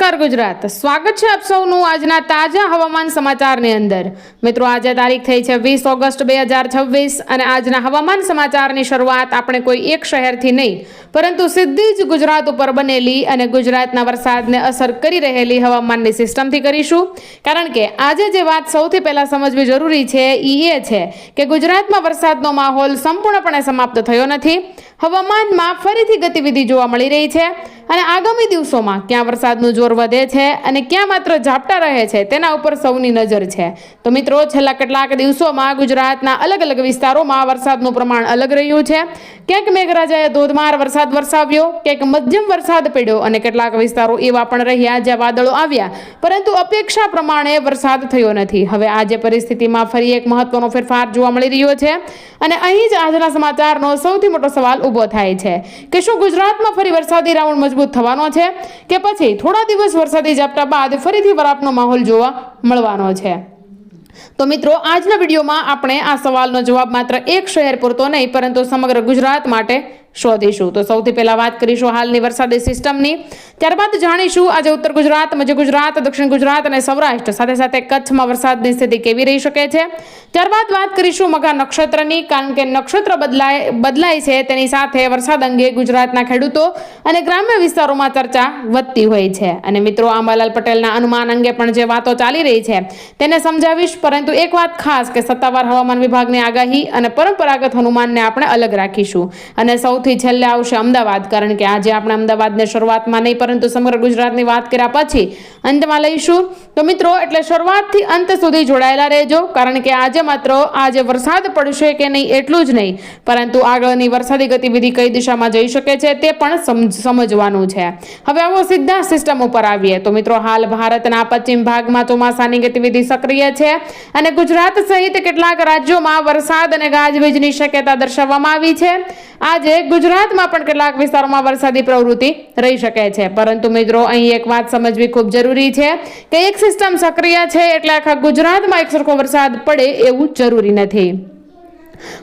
નમસ્કાર ગુજરાત, સ્વાગત છે આપ સૌનું આજના તાજા હવામાન સમાચારની અંદર। મિત્રો, આજે તારીખ થઈ છે 20 ઓગસ્ટ 2026 અને આજના હવામાન સમાચારની શરૂઆત આપણે કોઈ એક શહેરથી નહીં પરંતુ સીધી જ ગુજરાત ઉપર બનેલી અને ગુજરાતના વરસાદને અસર કરી રહેલી હવામાનની સિસ્ટમથી કરીશું। કારણ કે આજે જે વાત સૌથી પહેલા સમજવી જરૂરી છે એ છે કે ગુજરાતમાં વરસાદનો માહોલ સંપૂર્ણપણે સમાપ્ત થયો નથી। હવામાનમાં ફરીથી ગતિવિધિ જોવા મળી રહી છે અને આગામી દિવસોમાં ક્યાં વરસાદનું જોર વધે છે અને ક્યાં માત્ર ઝાપટા રહે છે તેના ઉપર સૌની નજર છે। તો મિત્રો, છેલ્લા કેટલાક દિવસોમાં ગુજરાતના અલગ અલગ વિસ્તારોમાં વરસાદનું પ્રમાણ અલગ રહ્યું છે। ક્યાંક મેઘરાજાએ ધોધમાર વરસાદ વરસાવ્યો, ક્યાંક મધ્યમ વરસાદ પડ્યો અને કેટલાક વિસ્તારો એવા પણ રહ્યા જ્યાં વાદળો આવ્યા પરંતુ અપેક્ષા પ્રમાણે વરસાદ થયો નથી। હવે આજે પરિસ્થિતિમાં ફરી એક મહત્વનો ફેરફાર જોવા મળી રહ્યો છે અને અહીં જ આજના સમાચારનો સૌથી મોટો સવાલ ઊભો થાય છે કે શું ગુજરાતમાં ફરી વરસાદી રાઉન્ડ મજબૂત થવાનો છે કે પછી થોડા દિવસ વરસાદી ઝાપટા બાદ ફરીથી વરાપનો માહોલ જોવા મળવાનો છે? તો મિત્રો, આજના વિડીયોમાં આપણે આ સવાલનો જવાબ માત્ર એક શહેર પૂરતો નહીં પરંતુ સમગ્ર ગુજરાત માટે શોધીશું। તો સૌથી પહેલા વાત કરીશું હાલની વરસાદી સિસ્ટમની, ત્યારબાદ જાણીશું આજે ઉત્તર ગુજરાત, મધ્ય ગુજરાત, દક્ષિણ ગુજરાત અને સૌરાષ્ટ્ર સાથે સાથે કચ્છમાં વરસાદની સ્થિતિ કેવી રહી શકે છે। ત્યારબાદ વાત કરીશું મઘા નક્ષત્રની, કારણ કે નક્ષત્ર બદલાય છે તેની સાથે વરસાદ અંગે ગુજરાતના ખેડૂતો અને ગ્રામ્ય વિસ્તારોમાં ચર્ચા વધતી હોય છે। અને મિત્રો, અંબાલાલ પટેલના અનુમાન અંગે પણ જે વાતો ચાલી રહી છે તેને સમજાવીશ, પરંતુ એક વાત ખાસ કે સત્તાવાર હવામાન વિભાગની આગાહી અને પરંપરાગત અનુમાનને આપણે અલગ રાખીશું। અને સૌથી છેલ્લે આવશે અમદાવાદ, કારણ કે આજે આપણે અમદાવાદને શરૂઆતમાં નહીં પરંતુ સમગ્ર ગુજરાતની વાત કર્યા પછી અંતમાં લઈશું। તો મિત્રો, એટલે શરૂઆતથી અંત સુધી જોડાયેલા રહેજો, કારણ કે આજે માત્ર આજે વરસાદ પડશે કે નહીં એટલું જ નહીં પરંતુ આગળની વરસાદી ગતિવિધિ કઈ દિશામાં જઈ શકે છે તે પણ સમજવાનું છે। હવે આવો સીધા સિસ્ટમ ઉપર આવીએ તો મિત્રો, હાલ ભારતના પશ્ચિમ ભાગમાં ચોમાસાની ગતિવિધિ સક્રિય છે અને ગુજરાત સહિત કેટલાક રાજ્યોમાં વરસાદ અને ગાજવીજની શક્યતા દર્શાવવામાં આવી છે। આજે ગુજરાતમાં પણ કેટલાક વિસ્તારોમાં વરસાદી પ્રવૃત્તિ રહી શકે છે, પરંતુ મિત્રો અહીં એક વાત સમજવી ખૂબ જરૂરી છે કે એક સિસ્ટમ સક્રિય છે એટલે આખા ગુજરાતમાં એકસરખો વરસાદ પડે એવું જરૂરી નથી।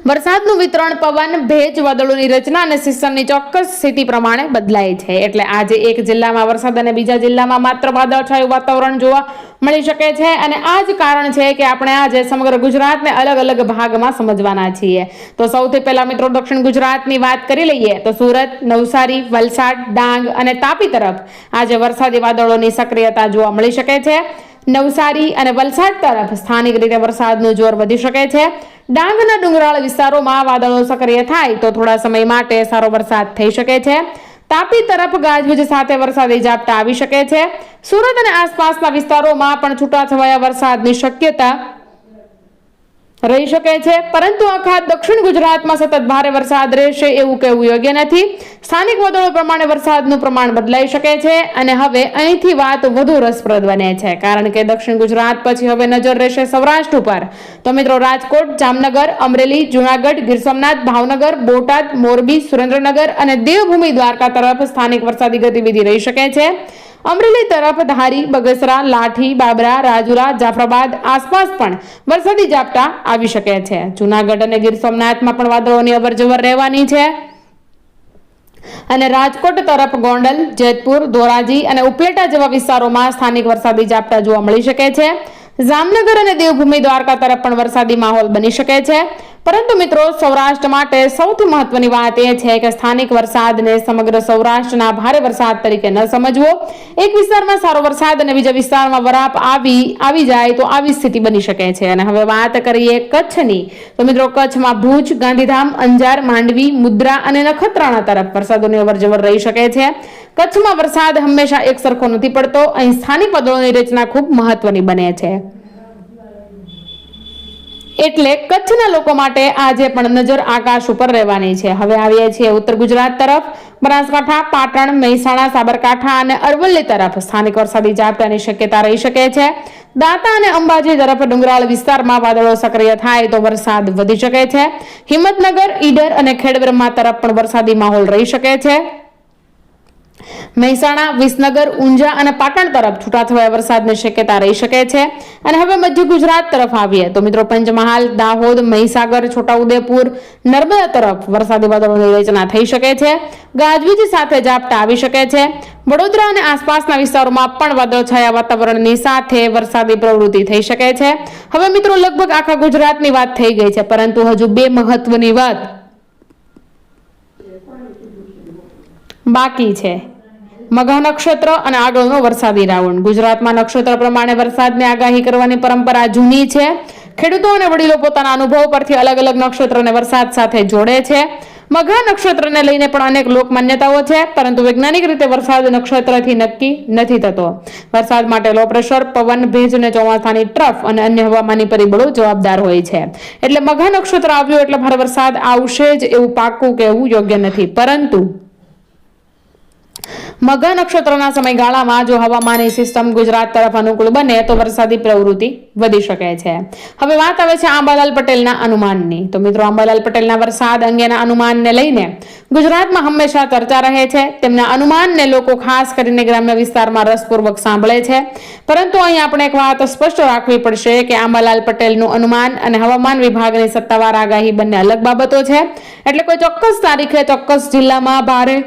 વરસાદનું વિતરણ પવન, ભેજ, વાદળોની રચના અને સિસ્ટમની ચોક્કસ સ્થિતિ પ્રમાણે બદલાય છે। એટલે આજે એક જિલ્લામાં વરસાદ અને બીજા જિલ્લામાં માત્ર વાદળછાયું વાતાવરણ જોવા મળી શકે છે અને આ જ કારણ છે કે આપણે આજે સમગ્ર ગુજરાતને અલગ અલગ ભાગમાં સમજવાના છીએ। તો સૌથી પહેલા મિત્રો, દક્ષિણ ગુજરાતની વાત કરી લઈએ તો સુરત, નવસારી, વલસાડ, ડાંગ અને તાપી તરફ આજે વરસાદી વાદળોની સક્રિયતા જોવા મળી શકે છે। નવસારી અને વલસાડ તરફ સ્થાનિક રીતે વરસાદનું જોર વધી શકે છે। ડાંગના ડુંગરાળ વિસ્તારોમાં વાદળો સક્રિય થાય તો થોડા સમય માટે સારો વરસાદ થઈ શકે છે। તાપી તરફ ગાજવીજ સાથે વરસાદી ઝાપટા આવી શકે છે। સુરત અને આસપાસના વિસ્તારોમાં પણ છૂટાછવાયા વરસાદની શક્યતા રહી શકે છે, પરંતુ આખા દક્ષિણ ગુજરાતમાં સતત ભારે વરસાદ રહેશે એવું કહેવું યોગ્ય નથી। સ્થાનિક વાદળો પ્રમાણે વરસાદનું પ્રમાણ બદલાઈ શકે છે અને હવે અહીંથી વાત વધુ રસપ્રદ બને છે, કારણ કે દક્ષિણ ગુજરાત પછી હવે નજર રહેશે સૌરાષ્ટ્ર ઉપર। તો મિત્રો, રાજકોટ, જામનગર, અમરેલી, જૂનાગઢ, ગીર સોમનાથ, ભાવનગર, બોટાદ, મોરબી, સુરેન્દ્રનગર અને દેવભૂમિ દ્વારકા તરફ સ્થાનિક વરસાદી ગતિવિધિ રહી શકે છે। અમરેલી તરફ ધારી, બગસરા, લાઠી, બાબરા, રાજુલા, જાફરાબાદ આસપાસ પણ વરસાદી ઝાપટા આવી શકે છે। જૂનાગઢ અને ગીર સોમનાથમાં પણ વાદળોની અવરજવર રહેવાની છે અને રાજકોટ તરફ ગોંડલ, જેતપુર, ધોરાજી અને ઉપલેટા જેવા વિસ્તારોમાં સ્થાનિક વરસાદી ઝાપટા જોવા મળી શકે છે। જામનગર અને દેવભૂમિ દ્વારકા તરફ પણ વરસાદી માહોલ બની શકે છે, પરંતુ મિત્રો સૌરાષ્ટ્ર માટે સૌથી મહત્વની વાત એ છે કે સ્થાનિક વરસાદને સમગ્ર સૌરાષ્ટ્રના ભારે વરસાદ તરીકે ન સમજવો। એક વિસ્તારમાં સારો વરસાદ અને બીજા વિસ્તારમાં વરાપ આવી જાય તો આવી સ્થિતિ બની શકે છે। અને હવે વાત કરીએ કચ્છની, તો મિત્રો કચ્છમાં ભુજ, ગાંધીધામ, અંજાર, માંડવી, મુદ્રા અને નખત્રાણા તરફ વરસાદોની અવરજવર રહી શકે છે। કચ્છમાં વરસાદ હંમેશા એક સરખો નથી પડતો, અહીં સ્થાનિક વાદળોની રચના ખૂબ મહત્વની બને છે। એટલે કચ્છના લોકો માટે આજે પણ નજર આકાશ ઉપર રહેવાની છે। હવે આવીએ છીએ ઉત્તર ગુજરાત તરફ। બનાસકાંઠા, પાટણ, મહેસાણા, સાબરકાંઠા અને અરવલ્લી તરફ સ્થાનિક વરસાદી ઝાપટાની શક્યતા રહી શકે છે। દાંતા અને અંબાજી તરફ ડુંગરાળ વિસ્તારમાં વાદળો સક્રિય થાય તો વરસાદ વધી શકે છે। હિંમતનગર, ઈડર અને ખેડબ્રહ્મા તરફ પણ વરસાદી માહોલ રહી શકે છે। મહેસાણા, વિસનગર, ઊંઝા અને પાટણ તરફ છૂટાછવાયા વરસાદની શક્યતા રહી શકે છે. અને હવે મધ્ય ગુજરાત તરફ આવીએ તો મિત્રો પંચમહાલ, દાહોદ, મહીસાગર, છોટાઉદેપુર, નર્મદા તરફ વરસાદી વાદળોની રચના થઈ શકે છે. ગાજવીજ સાથે ઝાપટા આવી શકે છે. વડોદરા અને આસપાસના વિસ્તારોમાં પણ વાદળછાયા વાતાવરણની સાથે વરસાદી પ્રવૃત્તિ થઈ શકે છે. હવે મિત્રો લગભગ આખા ગુજરાતની વાત થઈ ગઈ છે, પરંતુ હજુ બે મહત્વની વાત બાકી છે. મઘા નક્ષત્ર અને આગળનો વરસાદી રાઉન્ડ. ગુજરાતમાં નક્ષત્ર પ્રમાણે વરસાદની આગાહી કરવાની પરંપરા જૂની છે. ખેડૂતો અને વડીલો પોતાના અનુભવ પરથી અલગ અલગ નક્ષત્રને વરસાદ સાથે જોડે છે. મઘા નક્ષત્રને લઈને પણ અનેક લોક માન્યતાઓ છે, પરંતુ વૈજ્ઞાનિક રીતે વરસાદ નક્ષત્રથી નક્કી નથી થતો. વરસાદ માટે લો પ્રેશર, પવન, ભેજ અને ચોમાસાની ટ્રફ અને અન્ય હવામાની પરિબળો જવાબદાર હોય છે. એટલે મઘા નક્ષત્ર આવ્યું એટલે ભારે વરસાદ આવશે જ એવું પાક્કું કહેવું યોગ્ય નથી. પરંતુ મઘા નક્ષત્રના સમયગાળામાં જો હવામાનની સિસ્ટમ ગુજરાત તરફ અનુકૂળ બને તો વરસાદી પ્રવૃત્તિ વધી શકે છે. હવે વાત આવે છે આંબાલાલ પટેલના અનુમાનની. તો મિત્રો આંબાલાલ પટેલના વરસાદ અંગેના અનુમાનને લઈને ગુજરાતમાં હંમેશા ચર્ચા રહે છે. તેમના અનુમાનને લોકો ખાસ કરીને ગ્રામ્ય વિસ્તારમાં રસપૂર્વક સાંભળે છે. પરંતુ અહીં આપણે એક વાત સ્પષ્ટ રાખવી પડશે કે આંબાલાલ પટેલનું અનુમાન અને હવામાન વિભાગની સત્તાવાર આગાહી બંને અલગ બાબતો છે. એટલે કોઈ ચોક્કસ તારીખે ચોક્કસ જિલ્લામાં ભારે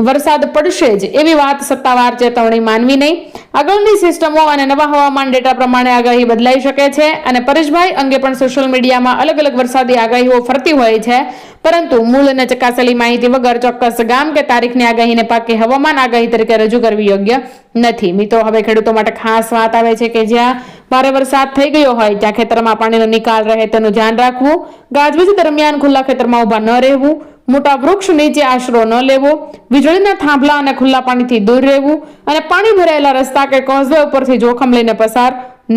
વરસાદ પડશે જ એવી વાત સત્તાવાર ચેતવણી માનવી નહીં. આગળની સિસ્ટમો અને નવા હવામાન ડેટા પ્રમાણે આગાહી બદલાઈ શકે છે. અને પરેશભાઈ અંગે પણ સોશિયલ મીડિયામાં અલગ અલગ વરસાદી આગાહીઓ ફરતી હોય છે, પરંતુ મૂળ અને ચકાસેલી માહિતી વગર ચોક્કસ ગામ કે તારીખની આગાહીને પાકી હવામાન આગાહી તરીકે રજૂ કરવી યોગ્ય નથી. મિત્રો હવે ખેડૂતો માટે ખાસ વાત આવે છે કે જ્યાં ભારે વરસાદ થઈ ગયો હોય ત્યાં ખેતરમાં પાણીનો નિકાલ રહે તેનું ધ્યાન રાખવું. ગાજવીજ દરમિયાન ખુલ્લા ખેતરમાં ઊભા ન રહેવું. મોટા વૃક્ષ નીચે આશરો ન લેવો. વીજળીના થાંભલા અને ખુલ્લા પાણીથી દૂર રહેવું. અને પાણી ભરાયેલા રસ્તા કે કોઝવે ઉપરથી જોખમ લઈને પસાર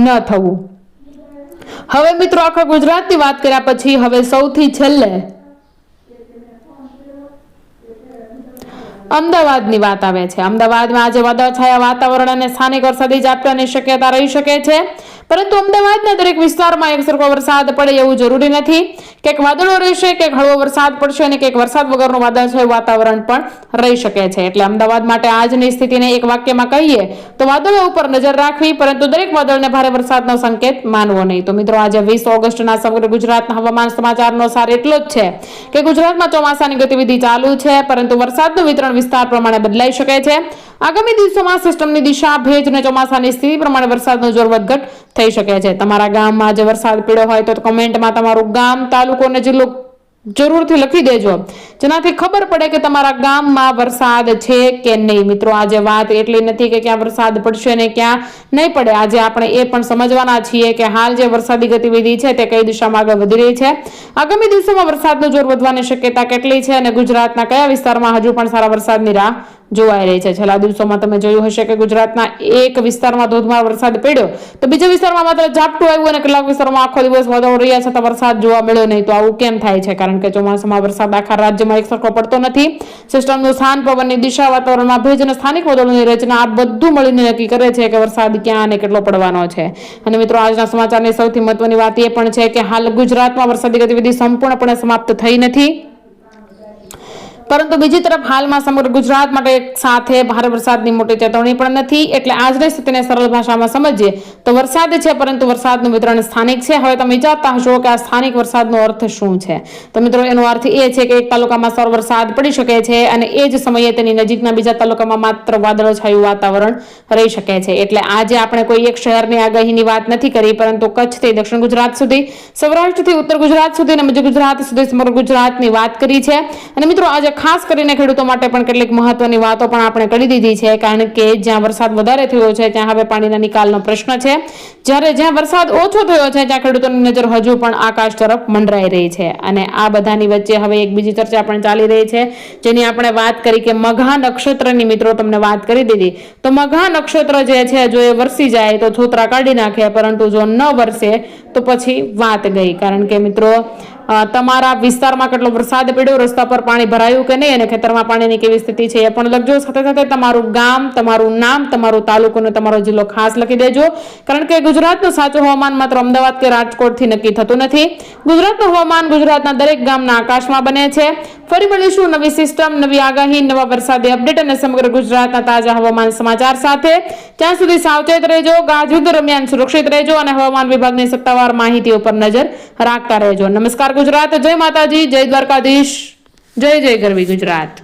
ન થવું. હવે મિત્રો આખા ગુજરાતની વાત કર્યા પછી હવે સૌથી છેલ્લે અમદાવાદની વાત આવે છે. અમદાવાદમાં આજે વાદળછાયા વાતાવરણ અને સ્થાનિક વરસાદી ઝાપટાની શક્યતા રહી શકે છે, પરંતુ અમદાવાદના દરેક વિસ્તારમાં એકસરખો વરસાદ પડે એવું જરૂરી નથી. ક્યાંક વાદળો રહેશે, ક્યાંક હળવો વરસાદ પડશે અને ક્યાંક વરસાદ વગરનું વાદળછાયું વાતાવરણ પણ રહી શકે છે. એટલે અમદાવાદ માટે આજની સ્થિતિને એક વાક્યમાં કહીએ તો વાદળો ઉપર નજર રાખવી, પરંતુ દરેક વાદળને ભારે વરસાદનો સંકેત માનવો નહીં. તો મિત્રો આજે 20 ઓગસ્ટના સમગ્ર ગુજરાતના હવામાન સમાચારનો સાર એટલો જ છે કે ગુજરાતમાં ચોમાસાની ગતિવિધિ ચાલુ છે, પરંતુ વરસાદનું વિતરણ વિસ્તાર પ્રમાણે બદલાઈ શકે છે. આગામી દિવસોમાં સિસ્ટમની દિશા, ભેજ અને ચોમાસાની સ્થિતિ પ્રમાણે વરસાદનો જોર વધઘટ થઈ શકે છે. તમારા ગામમાં જે વરસાદ પડ્યો હોય તો કમેન્ટમાં તમારું ગામ, તાલુકો અને જિલ્લો જરૂરથી લખી દેજો, જેનાથી ખબર પડે કે તમારા ગામમાં વરસાદ છે કે નહીં. મિત્રો આજે વાત એટલી નથી કે ક્યાં વરસાદ પડશે ને ક્યાં નહીં પડે. આજે આપણે એ પણ સમજવાના છીએ કે હાલ જે વરસાદી ગતિવિધિ છે તે કઈ દિશામાં આગળ વધી રહી છે. આગામી દિવસોમાં વરસાદનું જોર વધવાની શક્યતા કેટલી છે અને ગુજરાતના કયા વિસ્તારમાં હજુ પણ સારા વરસાદની રાહ જોવાઈ રહી છે. છેલ્લા દિવસોમાં તમે જોયું હશે કે ગુજરાતના એક વિસ્તારમાં ધોધમાર વરસાદ પડ્યો તો બીજા વિસ્તારમાં માત્ર ઝાપટું આવ્યું અને કેટલાક વિસ્તારમાં આખો દિવસ વાદળો રહ્યા છતાં વરસાદ જોવા મળ્યો નહીં. તો આવું કેમ થાય છે? કારણ કે ચોમાસામાં વરસાદ આખા રાજ્યમાં એકસરખો પડતો નથી. સિસ્ટમનું સ્થાન, પવનની દિશા, વાતાવરણમાં ભેજ અને સ્થાનિક વાદળોની રચના આ બધું મળીને નક્કી કરે છે કે વરસાદ ક્યાં અને કેટલો પડવાનો છે. અને મિત્રો આજના સમાચારની સૌથી મહત્વની વાત એ પણ છે કે હાલ ગુજરાતમાં વરસાદી ગતિવિધિ સંપૂર્ણપણે સમાપ્ત થઈ નથી, પરંતુ બીજી તરફ હાલમાં સમગ્ર ગુજરાત માટે સાથે ભારે વરસાદની મોટી ચેતવણી પણ નથી. એટલે આજની સ્થિતિને સરળ ભાષામાં સમજીએ તો વરસાદ છે, પરંતુ વરસાદનું વિતરણ સ્થાનિક છે. હવે તમે વિચારતા હશો કે આ સ્થાનિક વરસાદનો અર્થ શું છે? તો મિત્રો એનો અર્થ એ છે કે એક તાલુકામાં સારો વરસાદ પડી શકે છે અને એ જ સમયે તેની નજીકના બીજા તાલુકામાં માત્ર વાદળછાયું વાતાવરણ રહી શકે છે. એટલે આજે આપણે કોઈ એક શહેરની આગાહીની વાત નથી કરી, પરંતુ કચ્છથી દક્ષિણ ગુજરાત સુધી, સૌરાષ્ટ્રથી ઉત્તર ગુજરાત સુધી અને મધ્ય ગુજરાત સુધી સમગ્ર ગુજરાતની વાત કરી છે. અને મિત્રો આજે ખાસ કરીને ખેડૂતો માટે પણ કેટલીક મહત્વની વાતો પણ આપણે કરી દીધી છે, કારણ કે જ્યાં વરસાદ વધારે થયો છે ત્યાં હવે પાણીના નિકાલનો પ્રશ્ન છે, જ્યારે જ્યાં વરસાદ ઓછો થયો છે ત્યાં ખેડૂતોની નજર હજુ પણ આકાશ તરફ મંડરાઈ રહી છે. અને આ બધાની વચ્ચે હવે એક બીજી ચર્ચા પણ ચાલી રહી છે, જેની આપણે વાત કરી કે મઘા નક્ષત્રની. મિત્રો તમને વાત કરી દીધી તો મઘા નક્ષત્ર જે છે જો એ વરસી જાય તો છોતરા કાઢી નાખે, પરંતુ જો ન વરસે તો પછી વાત ગઈ. કારણ કે મિત્રો તમારા વિસ્તારમાં કેટલો વરસાદ પડ્યો, રસ્તા પર પાણી ભરાયું કે નહીં અને ખેતરમાં પાણીની કેવી સ્થિતિ છે એ પણ લખજો. સાથે સાથે તમારું ગામ, તમારું નામ, તમારો તાલુકો અને તમારો જિલ્લો ખાસ લખી દેજો, કારણ કે ગુજરાતનું સાચું હવામાન માત્ર અમદાવાદ કે રાજકોટથી નક્કી થતું નથી. ગુજરાતનું હવામાન ગુજરાતના દરેક ગામના આકાશમાં બને છે. ફરી મળીશું નવી સિસ્ટમ, નવી આગાહી, નવા વરસાદી અપડેટ અને સમગ્ર ગુજરાતના તાજા હવામાન સમાચાર સાથે. ત્યાં સુધી સાવચેત રહેજો, ગાજવીજ દરમિયાન સુરક્ષિત રહેજો અને હવામાન વિભાગની સત્તાવાર માહિતીઓ પર નજર રાખતા રહેજો. નમસ્કાર ગુજરાત, જય માતાજી, જય દ્વારકાધીશ, જય જય ગરવી ગુજરાત.